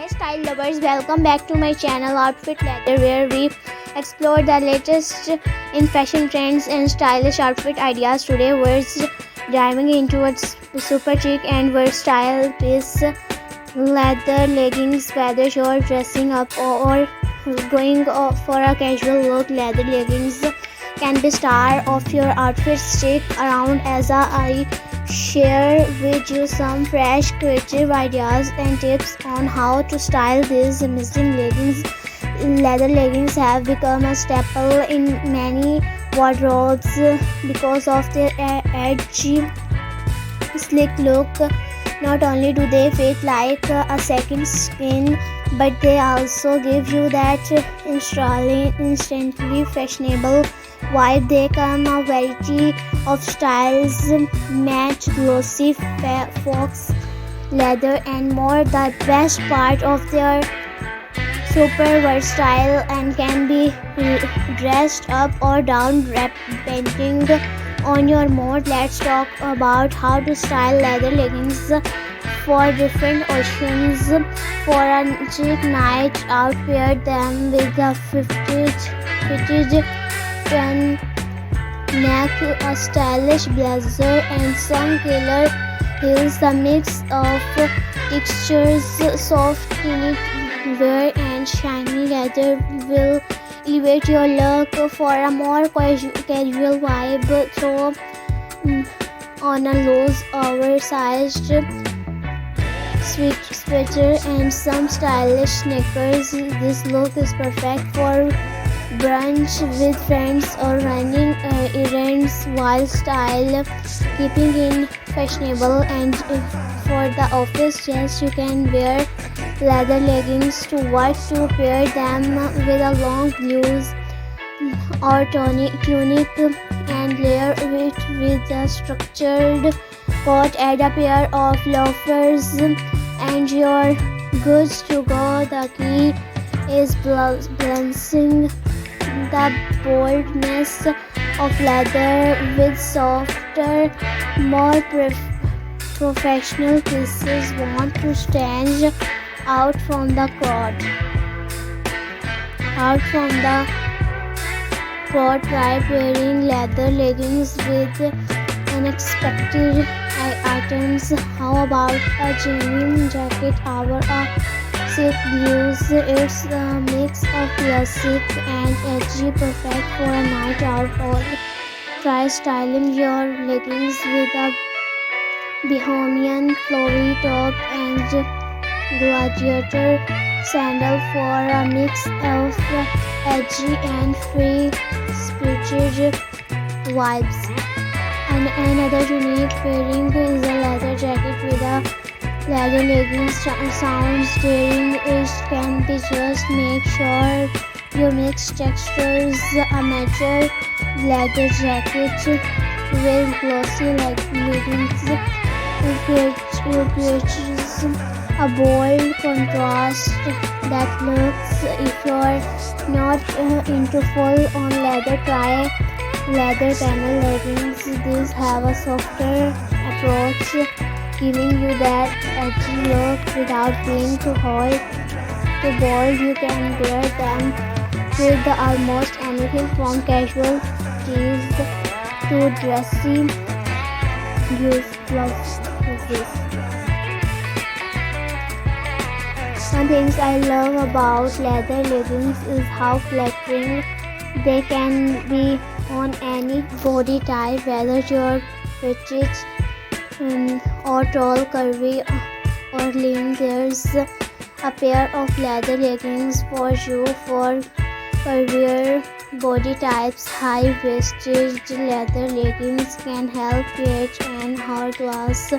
Hey style lovers, welcome back to my channel Outfit Leather, where we explore the latest in fashion trends and stylish outfit ideas. Today we're diving into a super chic and versatile piece, leather leggings. Whether you're dressing up or going for a casual look, leather leggings can be star of your outfit. Stick around as I share with you some fresh creative ideas and tips on how to style these amazing leggings. Leather leggings have become a staple in many wardrobes because of their edgy, sleek look. Not only do they fit like a second skin, but they also give you that instantly fashionable vibe. They come a variety of styles, matte, glossy, fox leather and more. The best part of their super versatile and can be dressed up or down depending on your mood. Let's talk about how to style leather leggings for different occasions. For a chic night out, pair them with a fitted neck, a stylish blazer and some killer heels. The mix of textures, soft knitwear and shiny leather will elevate your look. For a more casual vibe, throw on a loose oversized sweater and some stylish sneakers. This look is perfect for brunch with friends or running errands while style keeping in fashionable. And for the office, yes, you can wear leather leggings to work, to pair them with a long blouse or tunic and layer it with a structured coat. Add a pair of loafers and you're good to go. The key is balancing the boldness of leather with softer, more professional pieces. Want to stand out from the crowd. Try pairing leather leggings with unexpected items. How about a genuine jacket or a silk blues? It's a mix of classic and edgy, perfect for a night out. Or try styling your leggings with a bohemian flowy top and gladiator sandal for a mix of edgy and free-spirited vibes. And another unique pairing is a leather jacket with a leather leggings. Sounds daring, it can be. Just make sure you mix textures. A mature leather jacket with glossy leggings creates a bold contrast that looks. If you're not into full-on leather, try leather panel leggings. These have a softer approach, giving you that edgy look without being too hot, too bold. You can wear them with almost anything from casual tees to dressy blouses. One thing I love about leather leggings is how flattering they can be on any body type, whether you're petite or tall, curvy or lean. There's a pair of leather leggings for you. For curvier body types, high-waisted leather leggings can help create an hourglass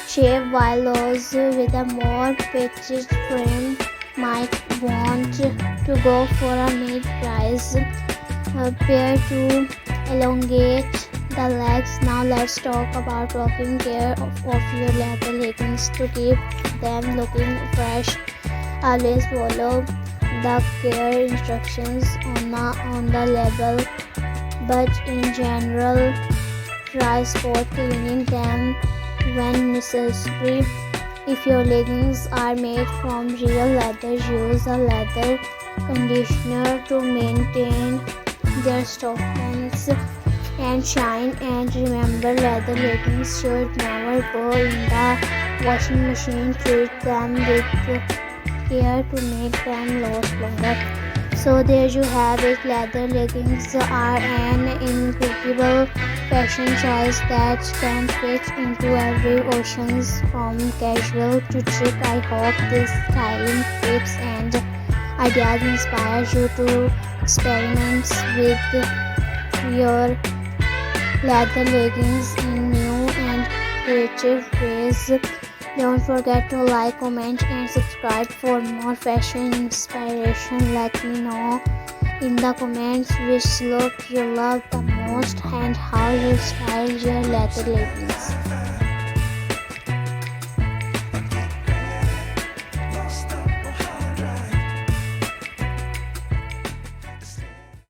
shape, while those with a more petite frame might want to go for a mid-price pair to elongate the legs. Now let's talk about taking care of your leather leggings to keep them looking fresh. Always follow the care instructions on the label, but in general, try spot cleaning them when necessary. If your leggings are made from real leather, use a leather conditioner to maintain their softness and shine. And remember, leather leggings should never go in the washing machine. Treat them with care to make them last longer. So there you have it. Leather leggings are an incredible fashion choice that can fit into every occasion, from casual to chic. I hope these styling tips and ideas inspire you to experiment with your leather leggings in new and creative ways. Don't forget to like, comment, and subscribe for more fashion inspiration. Let me know in the comments which look you love the most and how you style your leather leggings.